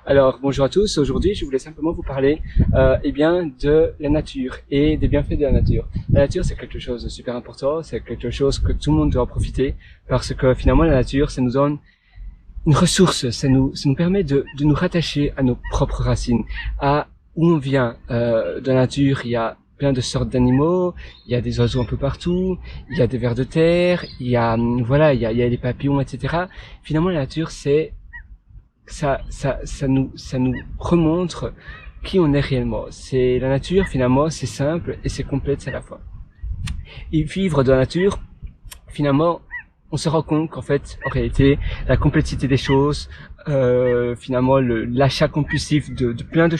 Alors, bonjour à tous. Aujourd'hui, je voulais simplement vous parler de la nature et des bienfaits de la nature. La nature, c'est quelque chose de super important, c'est quelque chose que tout le monde doit profiter parce que finalement, la nature, ça nous donne une ressource, ça nous permet de nous rattacher à nos propres racines, à où on vient. Dans la nature, il y a plein de sortes d'animaux, il y a des oiseaux un peu partout, il y a des vers de terre, il y a des papillons, etc. Finalement, la nature, ça nous remontre qui on est réellement. C'est la nature, finalement, c'est simple et c'est complexe à la fois. Et vivre dans la nature, finalement, on se rend compte qu'en fait, en réalité, la complexité des choses, finalement, l'achat compulsif de plein de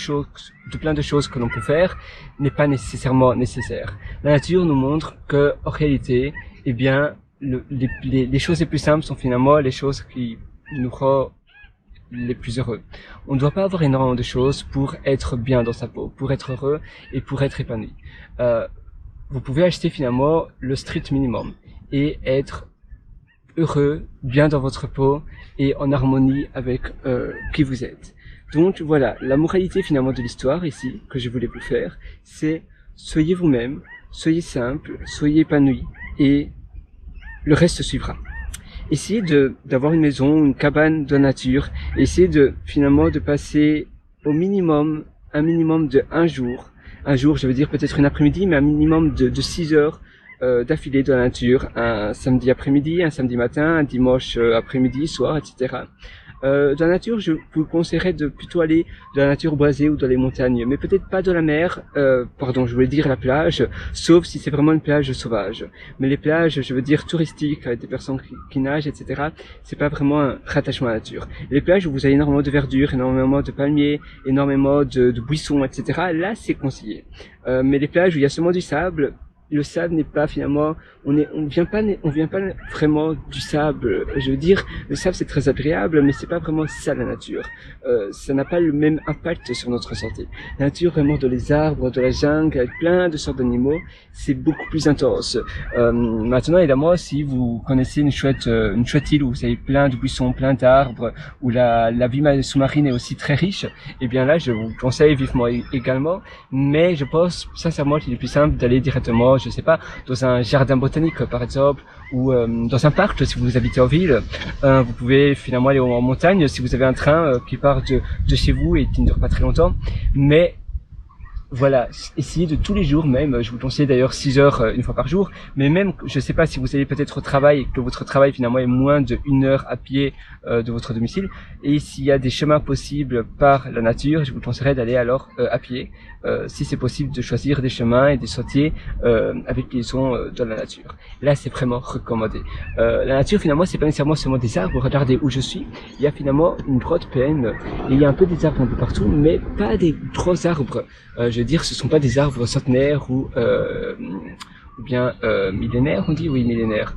choses que l'on peut faire n'est pas nécessairement nécessaire. La nature nous montre que, en réalité, eh bien, les choses les plus simples sont finalement les choses qui nous rendent les plus heureux. On ne doit pas avoir énormément de choses pour être bien dans sa peau, pour être heureux et pour être épanoui. Vous pouvez acheter finalement le strict minimum et être heureux, bien dans votre peau et en harmonie avec qui vous êtes. Donc voilà, la moralité finalement de l'histoire ici, que je voulais vous faire, c'est soyez vous-même, soyez simple, soyez épanoui et le reste suivra. Essayez d'avoir une maison, une cabane de nature, essayez finalement de passer au minimum, un minimum de un jour, je veux dire peut-être une après-midi, mais un minimum de 6 heures d'affilée dans la nature, un samedi après-midi, un samedi matin, un dimanche après-midi, soir, etc. Dans la nature, je vous conseillerais de plutôt aller dans la nature boisée ou dans les montagnes, mais peut-être pas dans la mer, je voulais dire la plage, sauf si c'est vraiment une plage sauvage. Mais les plages, je veux dire touristiques, avec des personnes qui nagent, etc., c'est pas vraiment un rattachement à la nature. Les plages où vous avez énormément de verdure, énormément de palmiers, énormément de buissons, etc., là c'est conseillé. Mais les plages où il y a seulement du sable, le sable n'est pas finalement, on vient pas vraiment du sable. Je veux dire, le sable c'est très agréable, mais c'est pas vraiment ça la nature. Ça n'a pas le même impact sur notre santé. La nature vraiment de les arbres, de la jungle, avec plein de sortes d'animaux, c'est beaucoup plus intense. Maintenant évidemment, si vous connaissez une chouette île où vous avez plein de buissons, plein d'arbres, où la vie sous-marine est aussi très riche, eh bien là je vous conseille vivement également. Mais je pense sincèrement qu'il est plus simple d'aller directement, je sais pas, dans un jardin botanique par exemple, ou dans un parc si vous habitez en ville. Vous pouvez finalement aller en montagne si vous avez un train qui part de chez vous et qui ne dure pas très longtemps. Mais voilà, essayez de tous les jours même, je vous conseille d'ailleurs 6 heures une fois par jour, mais même, je sais pas, si vous allez peut-être au travail et que votre travail finalement est moins de 1 heure à pied de votre domicile, et s'il y a des chemins possibles par la nature, je vous conseillerais d'aller alors à pied, si c'est possible de choisir des chemins et des sentiers avec liaison dans la nature. Là c'est vraiment recommandé. La nature finalement c'est pas nécessairement seulement des arbres, regardez où je suis, il y a finalement une grotte pleine, et il y a un peu des arbres un peu partout, mais pas des gros arbres. Je veux dire, ce sont pas des arbres centenaires ou bien millénaires, on dit, oui, millénaires.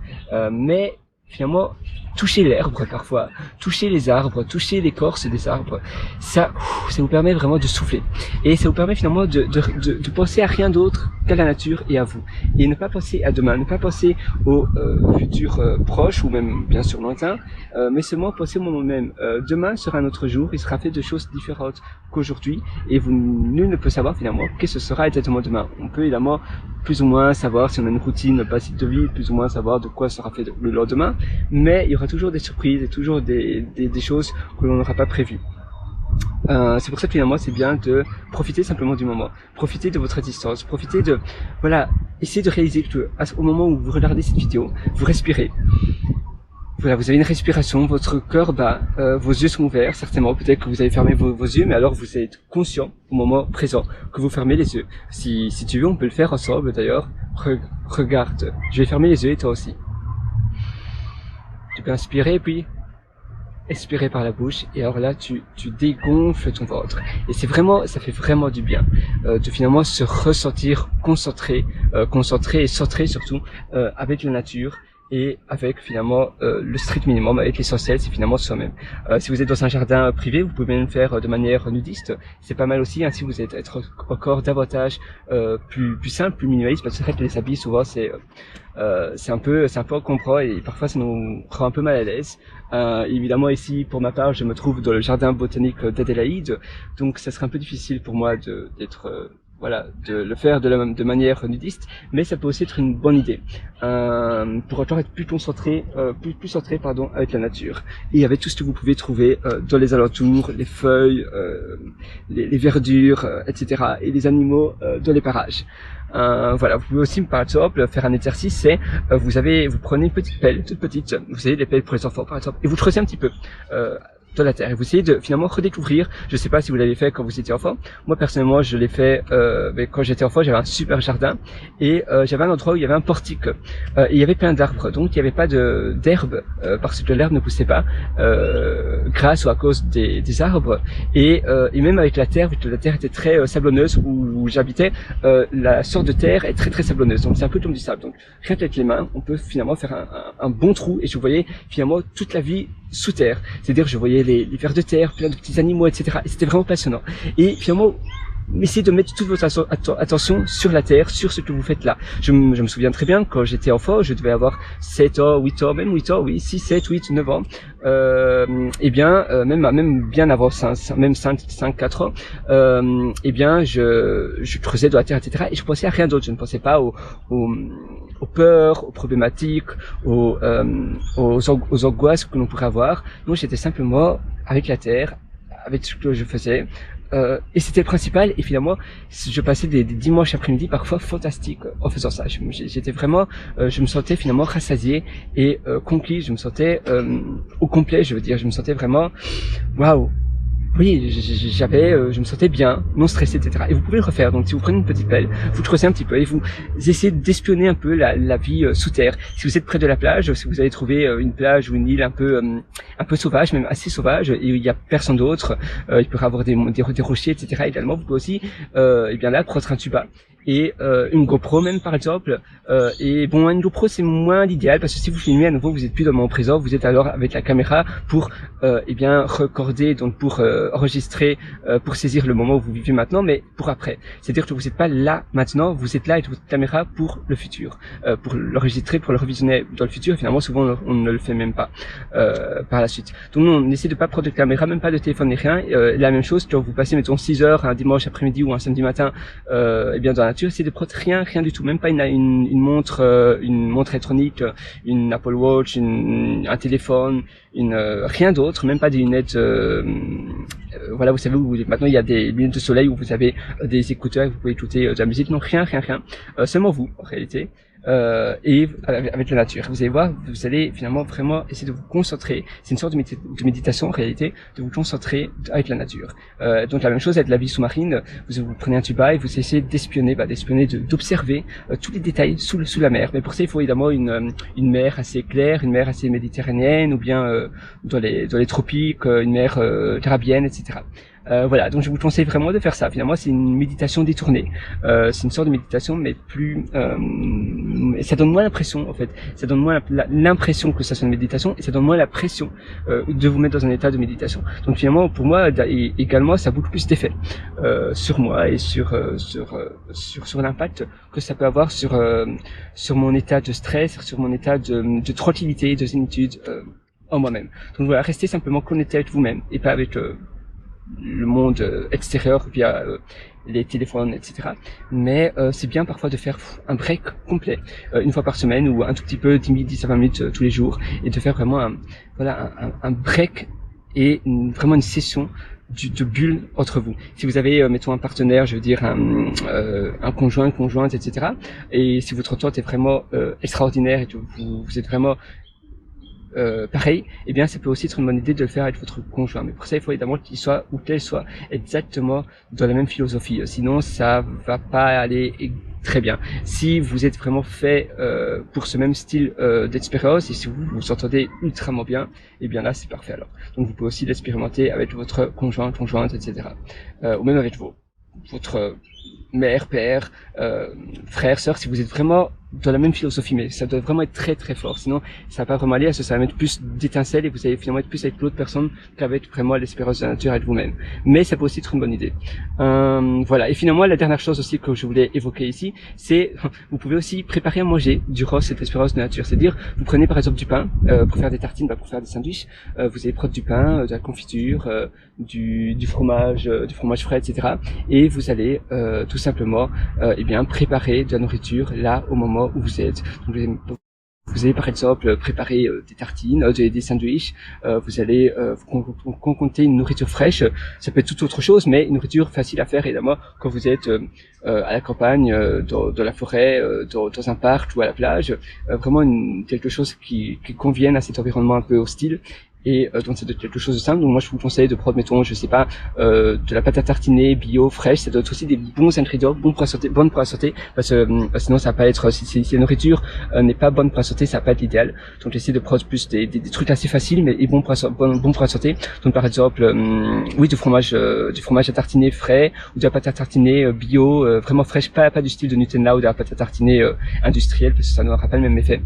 Mais finalement, toucher l'herbe parfois, toucher les arbres, toucher l'écorce des arbres, ça vous permet vraiment de souffler. Et ça vous permet finalement de penser à rien d'autre qu'à la nature et à vous. Et ne pas penser à demain, ne pas penser au futur proche ou même bien sûr lointain, mais seulement penser au moment même. Demain sera un autre jour, il sera fait de choses différentes qu'aujourd'hui, et nul ne peut savoir finalement qu'est-ce que ce sera exactement demain. On peut évidemment plus ou moins savoir si on a une routine basique de vie, plus ou moins savoir de quoi sera fait le lendemain, mais il y aura toujours des surprises et toujours des choses que l'on n'aura pas prévues. C'est pour ça que finalement c'est bien de profiter simplement du moment, profiter de votre existence, profiter de, voilà, essayez de réaliser que au moment où vous regardez cette vidéo, vous respirez. Voilà, vous avez une respiration, votre cœur bat, vos yeux sont ouverts, certainement, peut-être que vous avez fermé vos yeux, mais alors vous êtes conscient au moment présent que vous fermez les yeux. Si tu veux, on peut le faire ensemble d'ailleurs. Regarde, je vais fermer les yeux et toi aussi. Tu peux inspirer puis expirer par la bouche, et alors là tu dégonfles ton ventre, et ça fait vraiment du bien de finalement se ressentir concentré et centré surtout avec la nature et avec finalement le strict minimum, avec l'essentiel, c'est finalement soi-même. Si vous êtes dans un jardin privé, vous pouvez même le faire de manière nudiste. C'est pas mal aussi, hein, si vous êtes encore davantage plus simple, plus minimaliste, parce que c'est vrai que les habits souvent c'est un peu encombrant et parfois ça nous rend un peu mal à l'aise. Évidemment ici, pour ma part, je me trouve dans le jardin botanique d'Adélaïde, donc ça serait un peu difficile pour moi de le faire de manière nudiste, mais ça peut aussi être une bonne idée pour encore être plus centré avec la nature et avec tout ce que vous pouvez trouver dans les alentours, les feuilles, les verdures, etc. et les animaux dans les parages. Voilà, vous pouvez aussi par exemple faire un exercice, c'est vous prenez une petite pelle, toute petite, vous savez les pelles pour les enfants par exemple, et vous creusez un petit peu dans la terre et vous essayez de finalement redécouvrir. Je sais pas si vous l'avez fait quand vous étiez enfant. Moi personnellement, je l'ai fait mais quand j'étais enfant, j'avais un super jardin et j'avais un endroit où il y avait un portique et il y avait plein d'arbres. Donc il n'y avait pas d'herbe parce que l'herbe ne poussait pas grâce ou à cause des arbres et même avec la terre, vu que la terre était très sablonneuse où j'habitais, la sorte de terre est très très sablonneuse. Donc c'est un peu comme du sable. Donc rien qu'avec les mains, on peut finalement faire un bon trou et je voyais finalement toute la vie sous terre. C'est-à-dire je voyais les vers de terre, plein de petits animaux, etc. Et c'était vraiment passionnant. Et finalement, essayez de mettre toute votre attention sur la terre, sur ce que vous faites là. Je me souviens très bien, quand j'étais enfant, je devais avoir 7 ans, 8 ans, même 8 ans, oui, 6, 7, 8, 9 ans. Même bien avant, même 5, 4 ans, je creusais de la terre, etc. Et je pensais à rien d'autre. Je ne pensais pas aux peurs, aux problématiques, aux angoisses que l'on pourrait avoir. Donc j'étais simplement avec la terre, avec ce que je faisais. Et c'était le principal, et finalement je passais des dimanches après-midi parfois fantastiques en faisant ça. J'étais vraiment, je me sentais finalement rassasié et conquis, je me sentais au complet, je veux dire, je me sentais vraiment waouh. Oui, je me sentais bien, non stressé, etc. Et vous pouvez le refaire. Donc, si vous prenez une petite pelle, vous creusez un petit peu et vous essayez d'espionner un peu la vie sous terre. Si vous êtes près de la plage, si vous allez trouver une plage ou une île un peu sauvage, même assez sauvage, et il y a personne d'autre, il peut y avoir des rochers, etc. Également, vous pouvez aussi, là, prendre un tuba et une GoPro même par exemple. Et bon, une GoPro c'est moins l'idéal parce que si vous filmez à nouveau, vous êtes plus dans le moment présent, vous êtes alors avec la caméra pour recorder, donc pour enregistrer, pour saisir le moment où vous vivez maintenant, mais pour après. C'est-à-dire que vous n'êtes pas là maintenant, vous êtes là avec votre caméra pour le futur, pour l'enregistrer, pour le revisionner dans le futur. Finalement, souvent on ne le fait même pas par la suite. Donc on essaie de pas prendre de caméra, même pas de téléphone ni rien. La même chose quand vous passez mettons 6 heures un dimanche après-midi ou un samedi matin, dans la nature, essayez de prendre rien du tout, même pas une montre électronique, une Apple Watch, un téléphone, rien d'autre, même pas des lunettes. Voilà, vous savez où maintenant il y a des lunettes de soleil où vous avez des écouteurs, vous pouvez écouter de la musique. Non, rien. Seulement vous, en réalité. Et avec la nature. Vous allez voir, vous allez finalement vraiment essayer de vous concentrer. C'est une sorte de méditation en réalité, de vous concentrer avec la nature. Donc la même chose avec la vie sous-marine. Vous prenez un tuba et vous essayez d'espionner, d'observer tous les détails sous la mer. Mais pour ça, il faut évidemment une mer assez claire, une mer assez méditerranéenne, ou bien dans les tropiques, une mer carabienne, etc. Voilà, donc je vous conseille vraiment de faire ça. Finalement, c'est une méditation détournée. C'est une sorte de méditation, mais plus, ça donne moins l'impression, en fait. Ça donne moins l'impression que ça soit une méditation, et ça donne moins la pression de vous mettre dans un état de méditation. Donc finalement, pour moi, également, ça a beaucoup plus d'effet sur moi et sur l'impact que ça peut avoir sur mon état de stress, sur mon état de tranquillité, de zénitude en moi-même. Donc voilà, restez simplement connecté avec vous-même et pas avec le monde extérieur via les téléphones, etc. Mais c'est bien parfois de faire un break complet, une fois par semaine ou un tout petit peu, 10 à 20 minutes tous les jours, et de faire vraiment un break et vraiment une session de bulle entre vous. Si vous avez, mettons, un partenaire, je veux dire un conjoint, conjointe, etc. Et si votre entente est vraiment extraordinaire et que vous êtes vraiment pareil, eh bien ça peut aussi être une bonne idée de le faire avec votre conjoint. Mais pour ça, il faut évidemment qu'il soit ou qu'elle soit exactement dans la même philosophie. Sinon, ça va pas aller très bien. Si vous êtes vraiment fait pour ce même style d'expérience et si vous vous entendez ultrament bien, eh bien là c'est parfait alors. Donc vous pouvez aussi l'expérimenter avec votre conjoint, conjointe, etc. Ou même avec votre mère, père, frère, sœur, si vous êtes vraiment dans la même philosophie, mais ça doit vraiment être très très fort. Sinon, ça va pas vraiment aller. Ça va mettre plus d'étincelles et vous allez finalement être plus avec l'autre personne qu'avec vraiment l'expérience de la nature avec vous-même. Mais ça peut aussi être une bonne idée. Voilà. Et finalement, la dernière chose aussi que je voulais évoquer ici, c'est vous pouvez aussi préparer à manger durant cette expérience de nature. C'est-à-dire, vous prenez par exemple du pain pour faire des tartines, pour faire des sandwichs. Vous allez prendre du pain, de la confiture, du fromage frais, etc. Et vous allez tout simplement préparer de la nourriture là au moment où vous êtes. Donc, vous allez par exemple préparer des tartines, des sandwichs, vous allez concocter une nourriture fraîche, ça peut être toute autre chose, mais une nourriture facile à faire évidemment quand vous êtes à la campagne, dans la forêt, dans un parc ou à la plage, vraiment quelque chose qui convienne à cet environnement un peu hostile. Et donc ça doit être quelque chose de simple. Donc moi je vous conseille de prendre, mettons, je sais pas, de la pâte à tartiner bio fraîche. Ça doit être aussi des bons ingrédients, bonnes pour la santé, parce que sinon ça va pas être, si la nourriture n'est pas bonne pour la santé, ça va pas être l'idéal. Donc essayez de prendre plus des trucs assez faciles mais bons pour la santé. Donc par exemple, du fromage à tartiner frais, ou de la pâte à tartiner bio, vraiment fraîche, pas du style de Nutella ou de la pâte à tartiner industrielle, parce que ça n'aura pas le même effet.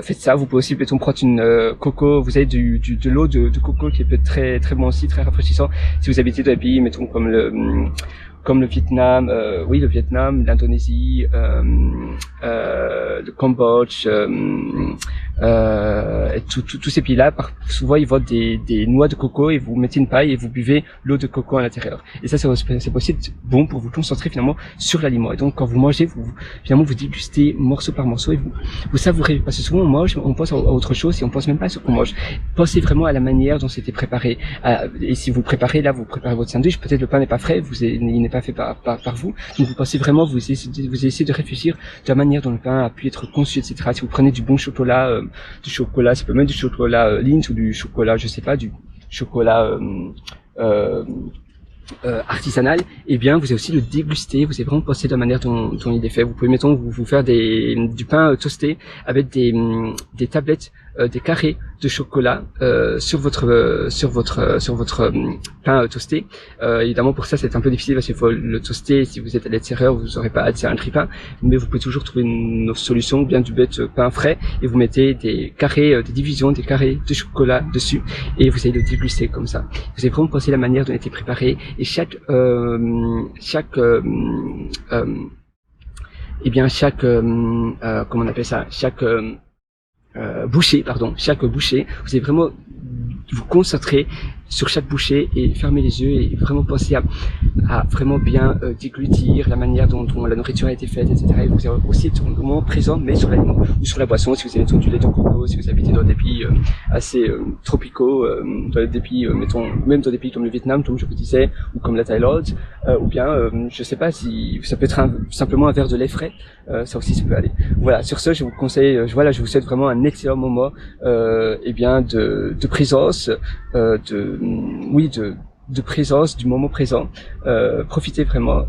Faites ça. Vous pouvez aussi, mettons, prendre une coco. Vous avez de l'eau de coco qui peut être très très bon aussi, très rafraîchissant. Si vous habitez dans des pays, mettons, comme le Vietnam, le Vietnam, l'Indonésie, le Cambodge, et tous ces pays-là, souvent ils vendent des noix de coco et vous mettez une paille et vous buvez l'eau de coco à l'intérieur. Et ça, c'est aussi bon pour vous concentrer finalement sur l'aliment. Et donc quand vous mangez, finalement vous dégustez morceau par morceau et vous savourez. Parce que souvent on mange, on pense à autre chose et on pense même pas à ce qu'on mange. Pensez vraiment à la manière dont c'était préparé. Et si vous préparez votre sandwich, peut-être le pain n'est pas frais, il n'est pas fait par vous. Donc vous pensez vraiment, vous essayez de réfléchir de la manière dont le pain a pu être conçu, etc. Si vous prenez du bon chocolat, ça peut même du chocolat Lindt ou du chocolat, je sais pas, du chocolat artisanal, eh bien vous allez aussi le déguster, vous allez vraiment penser de la manière dont il est fait. Vous pouvez, mettons, vous faire du pain toasté avec des tablettes, des carrés de chocolat sur votre pain toasté. Évidemment pour ça c'est un peu difficile parce qu'il faut le toaster. Si vous êtes à l'extérieur, vous n'aurez pas accès à un grille-pain, mais vous pouvez toujours trouver une autre solution, bien du bête pain frais, et vous mettez des carrés, des divisions, des carrés de chocolat dessus, et vous allez le déguster comme ça. Vous allez vraiment penser la manière dont il a été préparé, et chaque comment on appelle ça, chaque bouchée, vous allez vraiment vous concentrer sur chaque bouchée et fermer les yeux et vraiment penser à vraiment bien déglutir la manière dont la nourriture a été faite, etc. Et vous avez aussi être au moment présent, mais sur l'aliment ou sur la boisson. Si vous avez du lait de coco, si vous habitez dans des pays assez tropicaux, dans des pays, mettons, même dans des pays comme le Vietnam, comme je vous disais, ou comme la Thaïlande, ou bien, je sais pas si ça peut être simplement un verre de lait frais, ça aussi ça peut aller. Voilà, sur ce, je vous conseille, je vous souhaite vraiment un excellent moment, de présence, de présence, du moment présent. Profitez vraiment,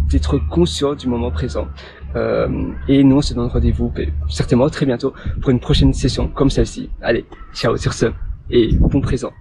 d'être conscient du moment présent. Et nous, on se donne rendez-vous certainement très bientôt pour une prochaine session comme celle-ci. Allez, ciao sur ce, et bon présent.